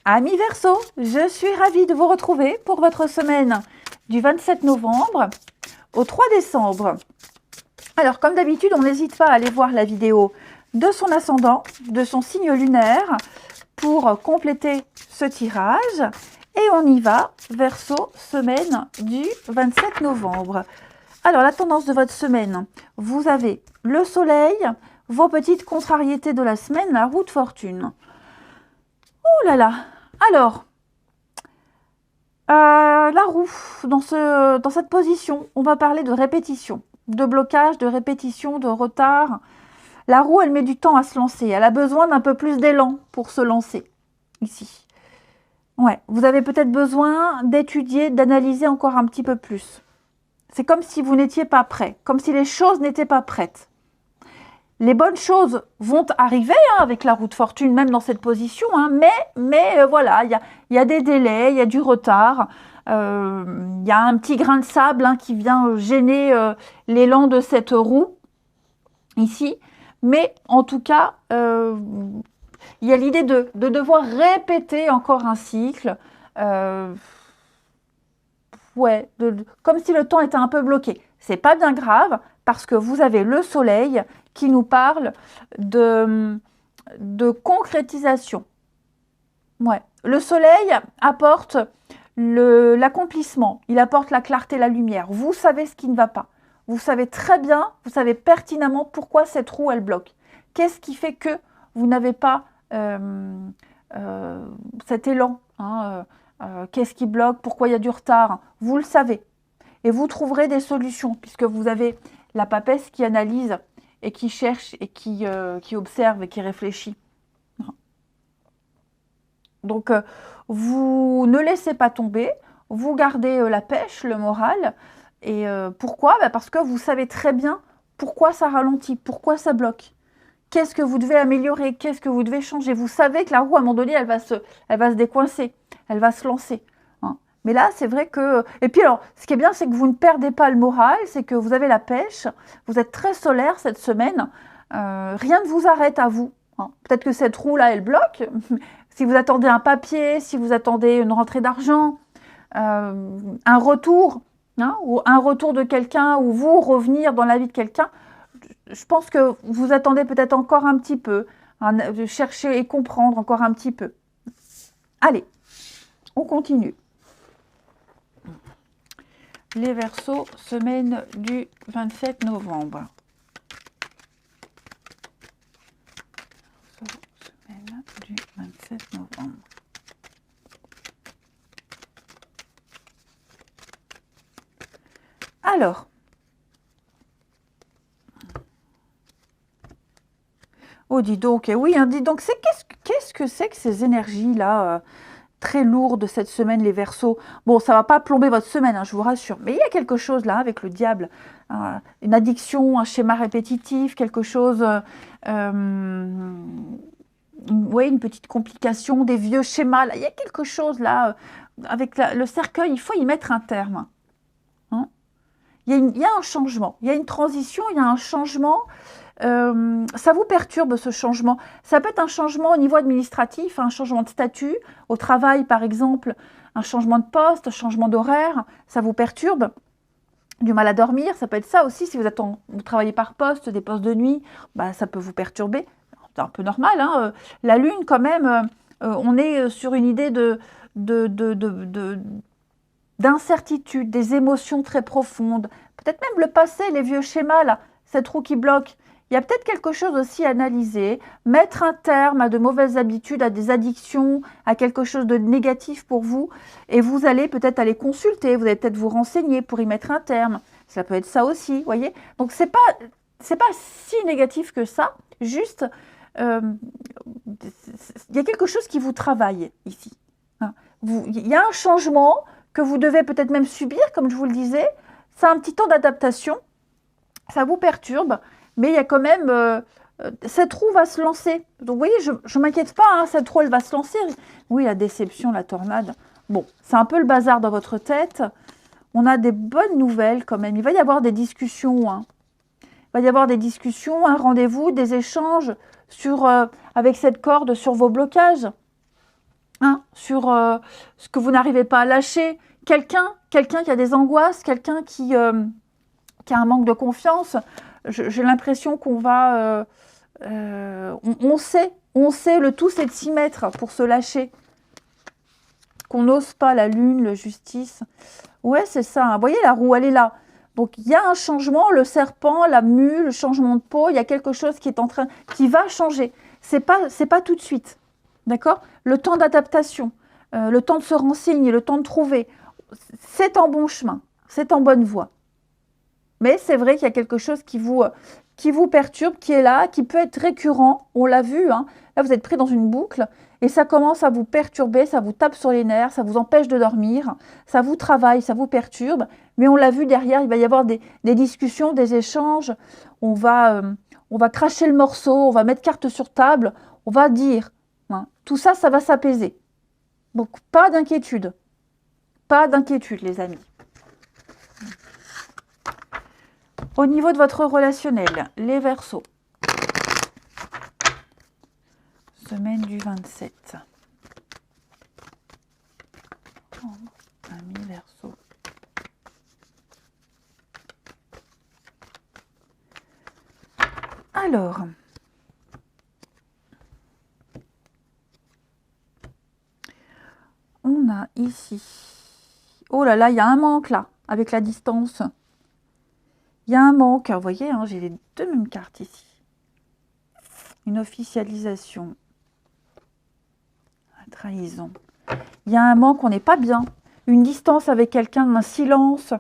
Amis Verseau, je suis ravie de vous retrouver pour votre semaine du 27 novembre au 3 décembre. Alors, comme d'habitude, on n'hésite pas à aller voir la vidéo de son ascendant, de son signe lunaire, pour compléter ce tirage. Et on y va, Verseau, semaine du 27 novembre. Alors, la tendance de votre semaine, vous avez le soleil, vos petites contrariétés de la semaine, la roue de fortune. Oh là là. Alors, la roue, dans cette position, on va parler de répétition, de blocage, de répétition, de retard. La roue, elle met du temps à se lancer. Elle a besoin d'un peu plus d'élan pour se lancer, ici. Ouais, vous avez peut-être besoin d'étudier, d'analyser encore un petit peu plus. C'est comme si vous n'étiez pas prêt, comme si les choses n'étaient pas prêtes. Les bonnes choses vont arriver avec la roue de fortune, même dans cette position, mais voilà, il y a des délais, il y a du retard, il y a un petit grain de sable qui vient gêner l'élan de cette roue, ici. Mais en tout cas, il y a l'idée de devoir répéter encore un cycle, comme si le temps était un peu bloqué. C'est pas bien grave, parce que vous avez le soleil qui nous parle de concrétisation. Ouais. Le soleil apporte l'accomplissement, il apporte la clarté, la lumière. Vous savez ce qui ne va pas. Vous savez très bien, vous savez pertinemment pourquoi cette roue, elle bloque. Qu'est-ce qui fait que vous n'avez pas cet élan, qu'est-ce qui bloque, pourquoi il y a du retard. Vous le savez. Et vous trouverez des solutions, puisque vous avez la papesse qui analyse et qui cherche et qui observe et qui réfléchit. Donc, vous ne laissez pas tomber, vous gardez la pêche, le moral. Et pourquoi ? Parce que vous savez très bien pourquoi ça ralentit, pourquoi ça bloque. Qu'est-ce que vous devez améliorer, qu'est-ce que vous devez changer. Vous savez que la roue, à un moment donné, elle va se décoincer, elle va se lancer. Mais là, c'est vrai que... Et puis alors, ce qui est bien, c'est que vous ne perdez pas le moral, c'est que vous avez la pêche, vous êtes très solaire cette semaine, rien ne vous arrête à vous. Peut-être que cette roue-là, elle bloque. Si vous attendez un papier, si vous attendez une rentrée d'argent, un retour, ou un retour de quelqu'un, ou vous revenir dans la vie de quelqu'un, je pense que vous attendez peut-être encore un petit peu, chercher et comprendre encore un petit peu. Allez, on continue. Les Verseaux, semaine du 27 novembre. Semaine du 27 novembre. Alors, oh dis donc, oui, dis donc, qu'est-ce que c'est que ces énergies-là très lourde cette semaine, les Verseaux. Bon, ça ne va pas plomber votre semaine, je vous rassure. Mais il y a quelque chose là avec le diable. Une addiction, un schéma répétitif, quelque chose... oui, une petite complication, des vieux schémas. Là. Il y a quelque chose là. Avec le cercueil, il faut y mettre un terme. Il y a un changement. Il y a une transition, il y a un changement... ça vous perturbe ce changement. Ça peut être un changement au niveau administratif, un changement de statut, au travail par exemple, un changement de poste, un changement d'horaire, ça vous perturbe. Du mal à dormir, ça peut être ça aussi, si vous travaillez par poste, des postes de nuit, ça peut vous perturber. C'est un peu normal. La lune quand même, on est sur une idée d'incertitude, des émotions très profondes. Peut-être même le passé, les vieux schémas là, cette roue qui bloque. Il y a peut-être quelque chose aussi à analyser, mettre un terme à de mauvaises habitudes, à des addictions, à quelque chose de négatif pour vous. Et vous allez peut-être aller consulter, vous allez peut-être vous renseigner pour y mettre un terme. Ça peut être ça aussi, vous voyez. Donc, c'est pas si négatif que ça. Juste, il y a quelque chose qui vous travaille ici. Il y a un changement que vous devez peut-être même subir, comme je vous le disais. C'est un petit temps d'adaptation. Ça vous perturbe. Mais il y a quand même... cette roue va se lancer. Donc, vous voyez, je ne m'inquiète pas, cette roue, elle va se lancer. Oui, la déception, la tornade. Bon, c'est un peu le bazar dans votre tête. On a des bonnes nouvelles quand même. Il va y avoir des discussions. Il va y avoir des discussions, un rendez-vous, des échanges avec cette corde sur vos blocages. hein, sur ce que vous n'arrivez pas à lâcher. Quelqu'un qui a des angoisses, quelqu'un qui a un manque de confiance. J'ai l'impression qu'on va... on sait, le tout c'est de s'y mettre pour se lâcher. Qu'on n'ose pas, la lune, le justice. Ouais, c'est ça. Hein. Vous voyez, la roue, elle est là. Donc, il y a un changement, le serpent, la mule, le changement de peau, il y a quelque chose qui est en train, qui va changer. C'est pas tout de suite. D'accord? Le temps d'adaptation, le temps de se renseigner, le temps de trouver. C'est en bon chemin, c'est en bonne voie. Mais c'est vrai qu'il y a quelque chose qui vous perturbe, qui est là, qui peut être récurrent. On l'a vu, hein. Là, vous êtes pris dans une boucle et ça commence à vous perturber, ça vous tape sur les nerfs, ça vous empêche de dormir, ça vous travaille, ça vous perturbe. Mais on l'a vu derrière, il va y avoir des discussions, des échanges. On va cracher le morceau, on va mettre carte sur table, on va dire. Hein. Tout ça, ça va s'apaiser. Donc, pas d'inquiétude. Pas d'inquiétude, les amis. Au niveau de votre relationnel, les Verseaux. Semaine du 27. Amis Verseaux. Alors, on a ici... Oh là là, il y a un manque là, avec la distance. Il y a un manque, vous voyez, hein, j'ai les deux mêmes cartes ici. Une officialisation. La trahison. Il y a un manque, on n'est pas bien. Une distance avec quelqu'un, un silence,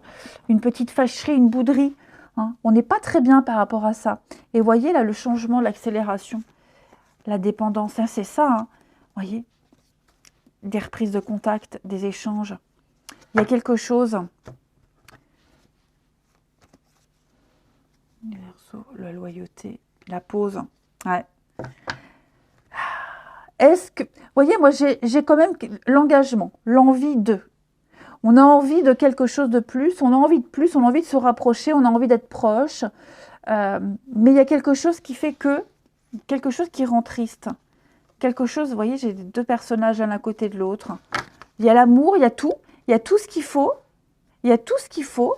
une petite fâcherie, une bouderie. Hein. On n'est pas très bien par rapport à ça. Et vous voyez là, le changement, l'accélération, la dépendance, hein, c'est ça. Hein. Vous voyez, des reprises de contact, des échanges. Il y a quelque chose... La loyauté, la pause. Ouais. Est-ce que... Vous voyez, moi, j'ai quand même l'engagement, l'envie de. On a envie de quelque chose de plus, on a envie de plus, on a envie de se rapprocher, on a envie d'être proche. Mais il y a quelque chose qui fait que... Quelque chose qui rend triste. Quelque chose, vous voyez, j'ai deux personnages l'un à côté de l'autre. Il y a l'amour, il y a tout. Il y a tout ce qu'il faut. Il y a tout ce qu'il faut.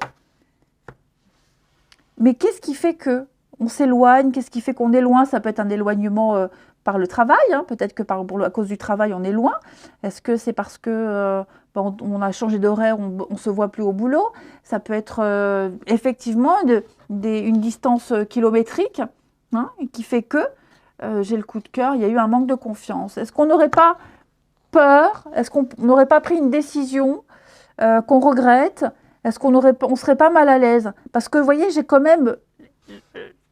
Mais qu'est-ce qui fait que on s'éloigne? Qu'est-ce qui fait qu'on est loin? Ça peut être un éloignement par le travail. Hein. Peut-être que à cause du travail, on est loin. Est-ce que c'est parce que on a changé d'horaire, on ne se voit plus au boulot? Ça peut être effectivement une distance kilométrique, hein, qui fait que j'ai le coup de cœur, il y a eu un manque de confiance. Est-ce qu'on n'aurait pas peur? Est-ce qu'on n'aurait pas pris une décision qu'on regrette? Est-ce qu'on ne serait pas mal à l'aise? Parce que, vous voyez, j'ai quand même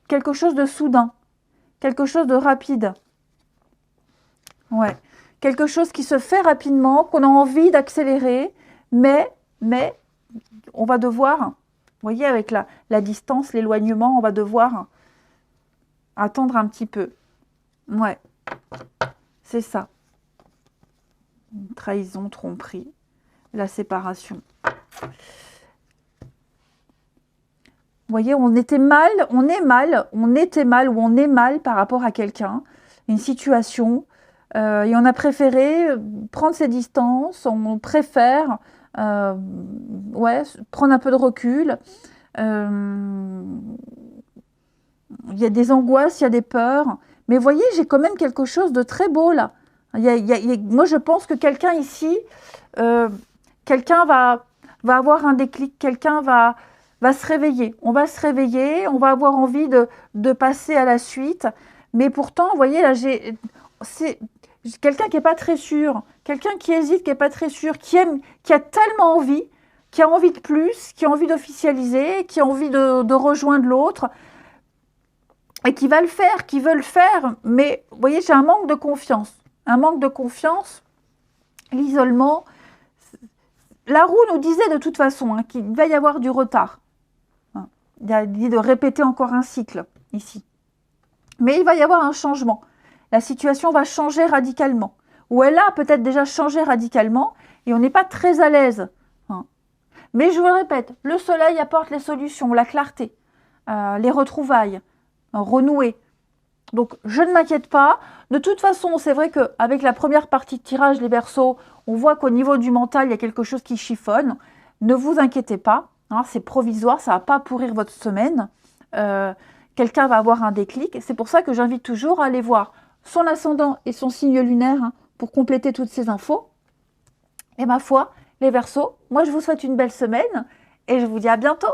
quelque chose de soudain, quelque chose de rapide. Ouais. Quelque chose qui se fait rapidement, qu'on a envie d'accélérer, mais on va devoir, vous voyez, avec la distance, l'éloignement, on va devoir attendre un petit peu. Ouais, c'est ça. Une trahison, tromperie, la séparation. Vous voyez, on était mal ou on est mal par rapport à quelqu'un, une situation, et on a préféré prendre ses distances, on préfère prendre un peu de recul. Il y a des angoisses, il y a des peurs, mais vous voyez, j'ai quand même quelque chose de très beau là. Moi, je pense que quelqu'un ici, quelqu'un va avoir un déclic, quelqu'un va se réveiller. On va se réveiller, on va avoir envie de passer à la suite. Mais pourtant, vous voyez, là, c'est quelqu'un qui n'est pas très sûr, quelqu'un qui hésite, qui n'est pas très sûr, qui a tellement envie, qui a envie de plus, qui a envie d'officialiser, qui a envie de rejoindre l'autre, et qui va le faire, qui veut le faire. Mais vous voyez, j'ai un manque de confiance. Un manque de confiance, l'isolement. La roue nous disait de toute façon qu'il va y avoir du retard. Il a dit de répéter encore un cycle ici. Mais il va y avoir un changement. La situation va changer radicalement. Ou elle a peut-être déjà changé radicalement et on n'est pas très à l'aise. Mais je vous le répète, le soleil apporte les solutions, la clarté, les retrouvailles, renouer. Donc, je ne m'inquiète pas. De toute façon, c'est vrai qu'avec la première partie de tirage, les Verseaux, on voit qu'au niveau du mental, il y a quelque chose qui chiffonne. Ne vous inquiétez pas, hein, c'est provisoire, ça ne va pas pourrir votre semaine. Quelqu'un va avoir un déclic. C'est pour ça que j'invite toujours à aller voir son ascendant et son signe lunaire, hein, pour compléter toutes ces infos. Et ma foi, les Verseaux, moi je vous souhaite une belle semaine et je vous dis à bientôt.